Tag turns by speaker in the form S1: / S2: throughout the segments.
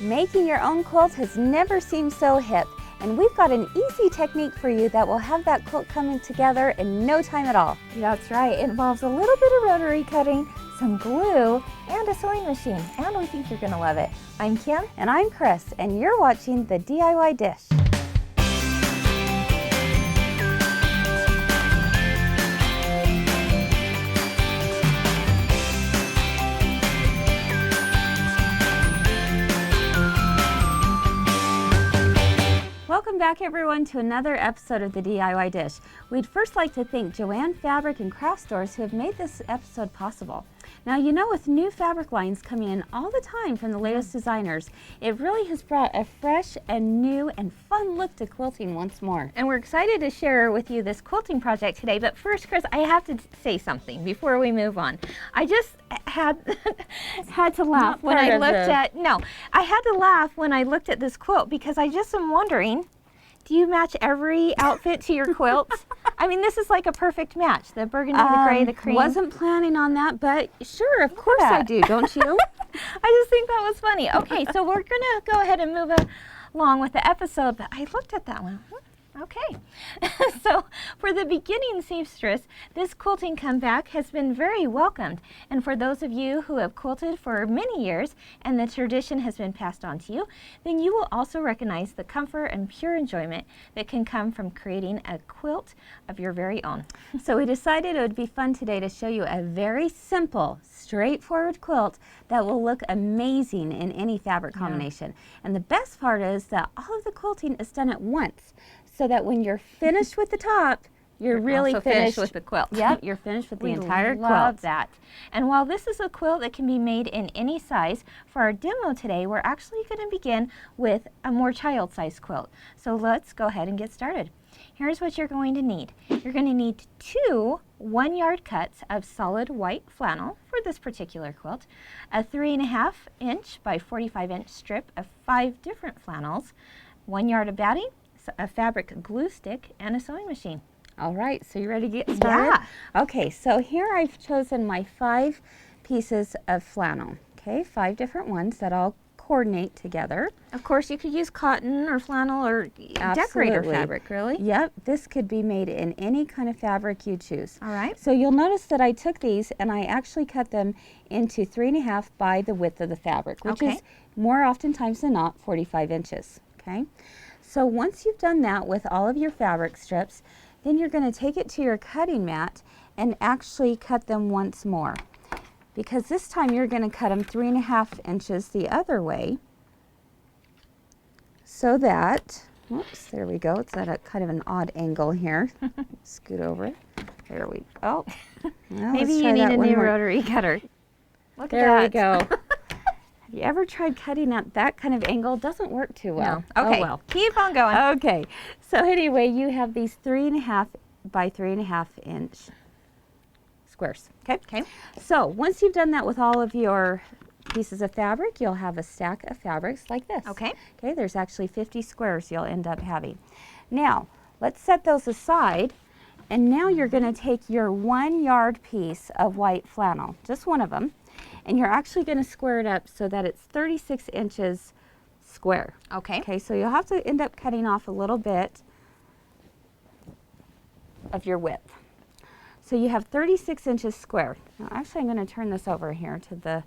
S1: Making your own quilt has never seemed so hip, and we've got an easy technique for you that will have that quilt coming together in no time at all.
S2: That's right, it involves a little bit of rotary cutting, some glue, and a sewing machine, and we think you're gonna love it. I'm Kim.
S1: And I'm Chris, and you're watching The DIY Dish. Welcome back everyone to another episode of The DIY Dish. We'd first like to thank Joanne Fabric and Craft Stores who have made this episode possible. Now you know, with new fabric lines coming in all the time from the latest designers, it really has brought a fresh and new and fun look to quilting once more.
S2: And we're excited to share with you this quilting project today, but first, Chris, I have to say something before we move on. I just had to laugh when I looked at, I had to laugh when I looked at this quilt because I just am wondering, do you match every outfit to your quilts? I mean, this is like a perfect match. The burgundy, the gray, the cream.
S1: Wasn't planning on that, but sure, of course I do, don't you?
S2: I just think that was funny. Okay, so we're gonna go ahead and move along with the episode, but I looked at that one. Okay, so for the beginning seamstress, this quilting comeback has been very welcomed. And for those of you who have quilted for many years and the tradition has been passed on to you, then you will also recognize the comfort and pure enjoyment that can come from creating a quilt of your very own.
S1: So we decided it would be fun today to show you a very simple, straightforward quilt that will look amazing in any fabric combination. And the best part is that all of the quilting is done at once, so that when you're finished with the top, you're really finished
S2: with the quilt.
S1: Yep, you're finished with the entire quilt.
S2: Love that. And while this is a quilt that can be made in any size, for our demo today, we're actually going to begin with a more child-sized quilt. So let's go ahead and get started. Here's what you're going to need. You're going to need 2 1-yard cuts of solid white flannel for this particular quilt, a 3.5 inch by 45 inch strip of 5 different flannels, 1 yard of batting, a fabric glue stick, and a sewing machine.
S1: All right, so you ready to get started?
S2: Yeah.
S1: Okay, so here I've chosen my 5 pieces of flannel. Okay, 5 different ones that all coordinate together.
S2: Of course, you could use cotton or flannel or decorator fabric, really.
S1: Yep, this could be made in any kind of fabric you choose.
S2: All right.
S1: So you'll notice that I took these and I actually cut them into 3.5 by the width of the fabric, which is more oftentimes than not 45 inches. Okay. So once you've done that with all of your fabric strips, then you're going to take it to your cutting mat and actually cut them once more. Because this time you're going to cut them 3.5 inches the other way, so that, whoops, there we go. It's at a kind of an odd angle here. Scoot over it. There we go. Well,
S2: maybe you need a new rotary cutter. Look at that.
S1: There we go. Have you ever tried cutting at that kind of angle? Doesn't work too well.
S2: No. Okay,
S1: oh, well.
S2: Keep on going.
S1: Okay, so anyway, you have these 3.5 by 3.5 inch squares. Okay. So once you've done that with all of your pieces of fabric, you'll have a stack of fabrics like this.
S2: Okay.
S1: Okay, there's actually 50 squares you'll end up having. Now, let's set those aside, and now you're going to take your 1 yard piece of white flannel, just one of them, and you're actually going to square it up so that it's 36 inches square.
S2: Okay.
S1: Okay, so you'll have to end up cutting off a little bit of your width. So you have 36 inches square. Now actually I'm going to turn this over here to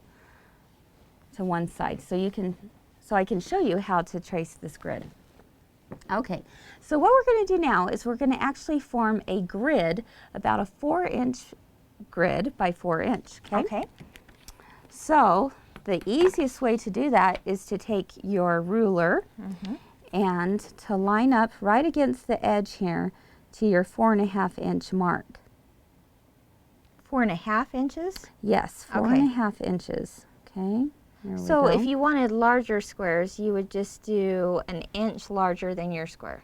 S1: one side so I can show you how to trace this grid. Okay, so what we're going to do now is we're going to actually form a grid, about a 4-inch grid by 4 inch.
S2: Okay.
S1: So the easiest way to do that is to take your ruler and to line up right against the edge here to your 4.5 inch mark.
S2: 4.5 inches?
S1: Yes, 4.5 inches. Okay.
S2: So if you wanted larger squares, you would just do an inch larger than your square.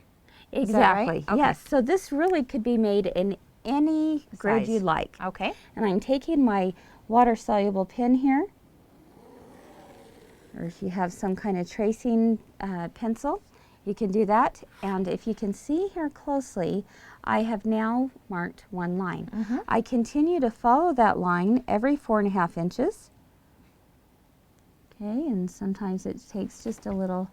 S1: Exactly.
S2: Right? Okay.
S1: Yes. So this really could be made in any grid you like.
S2: Okay.
S1: And I'm taking my water-soluble pen here, or if you have some kind of tracing pencil, you can do that. And if you can see here closely, I have now marked one line. I continue to follow that line every 4.5 inches. Okay, and sometimes it takes just a little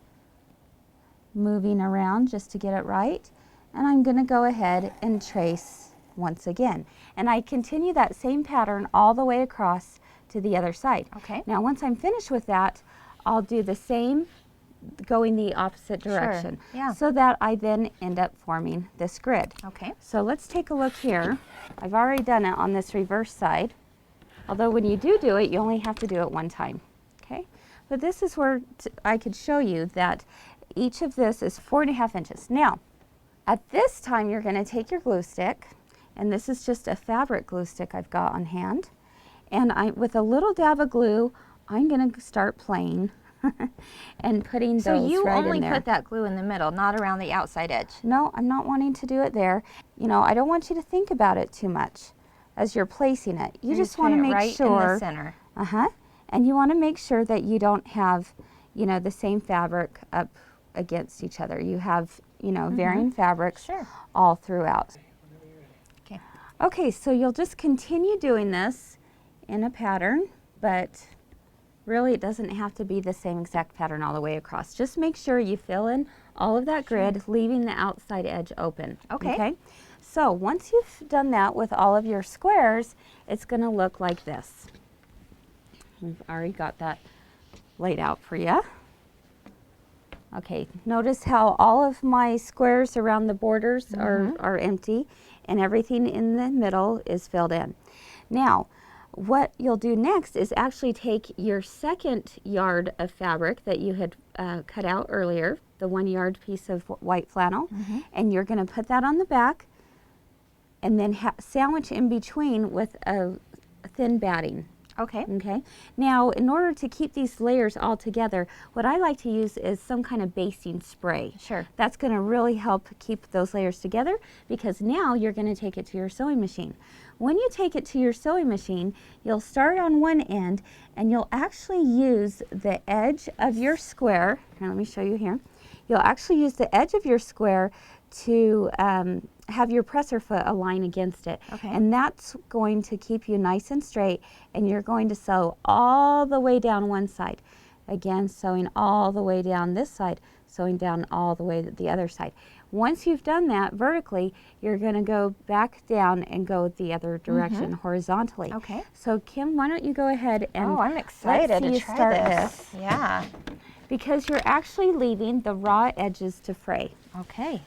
S1: moving around just to get it right. And I'm going to go ahead and trace once again. And I continue that same pattern all the way across to the other side.
S2: Okay.
S1: Now once I'm finished with that, I'll do the same going the opposite direction.
S2: Sure. Yeah.
S1: So that I then end up forming this grid.
S2: Okay.
S1: So let's take a look here. I've already done it on this reverse side. Although when you do it, you only have to do it one time. Okay. But this is where I could show you that each of this is 4.5 inches. Now, at this time, you're going to take your glue stick, and this is just a fabric glue stick I've got on hand. And with a little dab of glue, I'm going to start playing and putting those right in there.
S2: So you only put that glue in the middle, not around the outside edge?
S1: No, I'm not wanting to do it there. You know, I don't want you to think about it too much as you're placing it. You just want to make
S2: right
S1: sure.
S2: In the center.
S1: And you want to make sure that you don't have, you know, the same fabric up against each other. You have, you know, varying fabrics all throughout.
S2: Okay.
S1: Okay, so you'll just continue doing this in a pattern, but really it doesn't have to be the same exact pattern all the way across. Just make sure you fill in all of that grid, leaving the outside edge open. Okay. So once you've done that with all of your squares, it's going to look like this. We've already got that laid out for you. Okay, notice how all of my squares around the borders are empty and everything in the middle is filled in. Now, what you'll do next is actually take your second yard of fabric that you had cut out earlier, the 1 yard piece of white flannel, and you're going to put that on the back and then sandwich in between with a thin batting.
S2: Okay.
S1: Okay. Now, in order to keep these layers all together, what I like to use is some kind of basting spray.
S2: Sure.
S1: That's going to really help keep those layers together, because now you're going to take it to your sewing machine. When you take it to your sewing machine, you'll start on one end and you'll actually use the edge of your square. Here, let me show you here. You'll actually use the edge of your square to have your presser foot align against it.
S2: Okay.
S1: And that's going to keep you nice and straight, and you're going to sew all the way down one side. Again, sewing all the way down this side, sewing down all the way to the other side. Once you've done that vertically, you're going to go back down and go the other direction horizontally.
S2: Okay.
S1: So Kim, why don't you go ahead and
S2: I'm excited to try this. Yeah.
S1: Because you're actually leaving the raw edges to fray.
S2: Okay.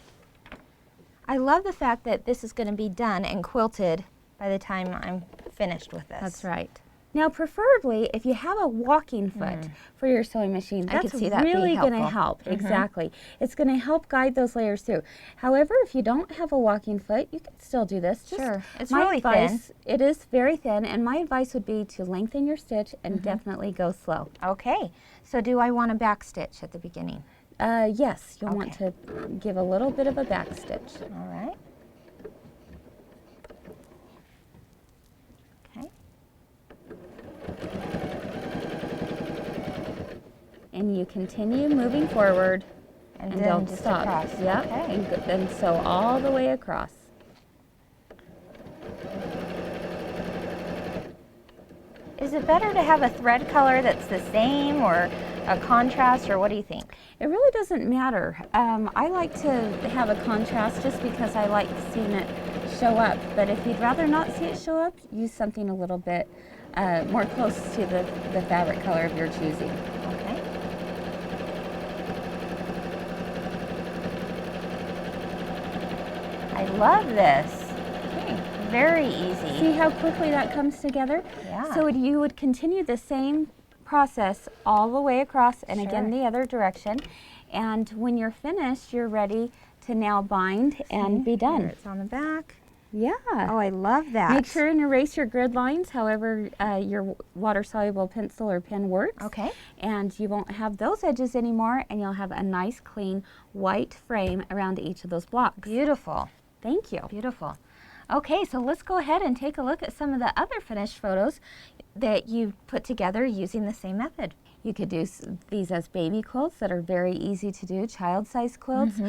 S2: I love the fact that this is going to be done and quilted by the time I'm finished with this.
S1: That's right. Now, preferably, if you have a walking foot for your sewing machine,
S2: I could
S1: that's
S2: see that being
S1: really going to
S2: helpful.
S1: help. Exactly. It's going to help guide those layers through. However, if you don't have a walking foot, you can still do this.
S2: Sure. It's
S1: my
S2: really
S1: advice,
S2: thin.
S1: It is very thin, and my advice would be to lengthen your stitch and definitely go slow.
S2: Okay. So do I want a back stitch at the beginning?
S1: Yes, you'll want to give a little bit of a back stitch.
S2: All right. Okay.
S1: And you continue moving forward and
S2: then
S1: don't
S2: just
S1: stop.
S2: across.
S1: Yep.
S2: Okay.
S1: And then sew all the way across.
S2: Is it better to have a thread color that's the same or a contrast, or what do you think?
S1: It really doesn't matter. I like to have a contrast just because I like seeing it show up. But if you'd rather not see it show up, use something a little bit more close to the fabric color of your choosing.
S2: Okay. I love this. Very easy.
S1: See how quickly that comes together?
S2: Yeah.
S1: So you would continue the same process all the way across, and again
S2: Sure.
S1: the other direction. And when you're finished, you're ready to now bind and be done.
S2: Here it's on the back.
S1: Yeah.
S2: Oh, I love that.
S1: Make sure and erase your grid lines, however your water-soluble pencil or pen works.
S2: Okay.
S1: And you won't have those edges anymore, and you'll have a nice, clean, white frame around each of those blocks.
S2: Beautiful.
S1: Thank you.
S2: Beautiful. Okay, so let's go ahead and take a look at some of the other finished photos that you put together using the same method.
S1: You could do these as baby quilts that are very easy to do, child-size quilts.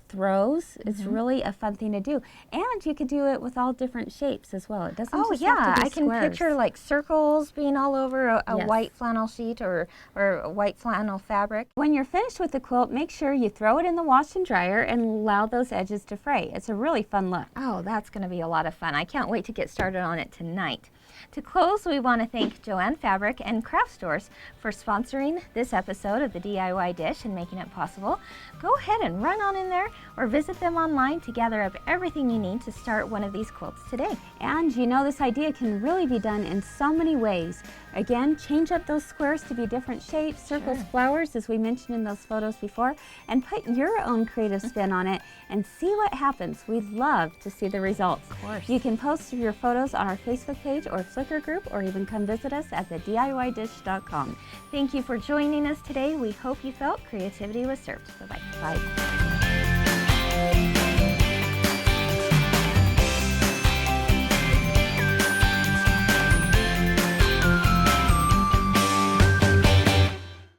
S1: throws. It's really a fun thing to do. And you could do it with all different shapes as well. It doesn't
S2: Oh
S1: just
S2: yeah,
S1: have to be
S2: I can
S1: squares.
S2: picture like circles being all over a
S1: Yes.
S2: white flannel sheet or a white flannel fabric.
S1: When you're finished with the quilt, make sure you throw it in the wash and dryer and allow those edges to fray. It's a really fun look.
S2: Oh, that's going to be a lot of fun. I can't wait to get started on it tonight. To close, we want to thank Joann Fabric and Craft Stores for sponsoring this episode of the DIY Dish and making it possible. Go ahead and run on in there or visit them online to gather up everything you need to start one of these quilts today.
S1: And you know, this idea can really be done in so many ways. Again, change up those squares to be different shapes, circles, flowers, as we mentioned in those photos before, and put your own creative spin on it and see what happens. We'd love to see the results.
S2: Of course.
S1: You can post your photos on our Facebook page or Flickr group, or even come visit us at theDIYdish.com.
S2: Thank you for joining us today. We hope you felt creativity was served. Bye-bye.
S1: Bye.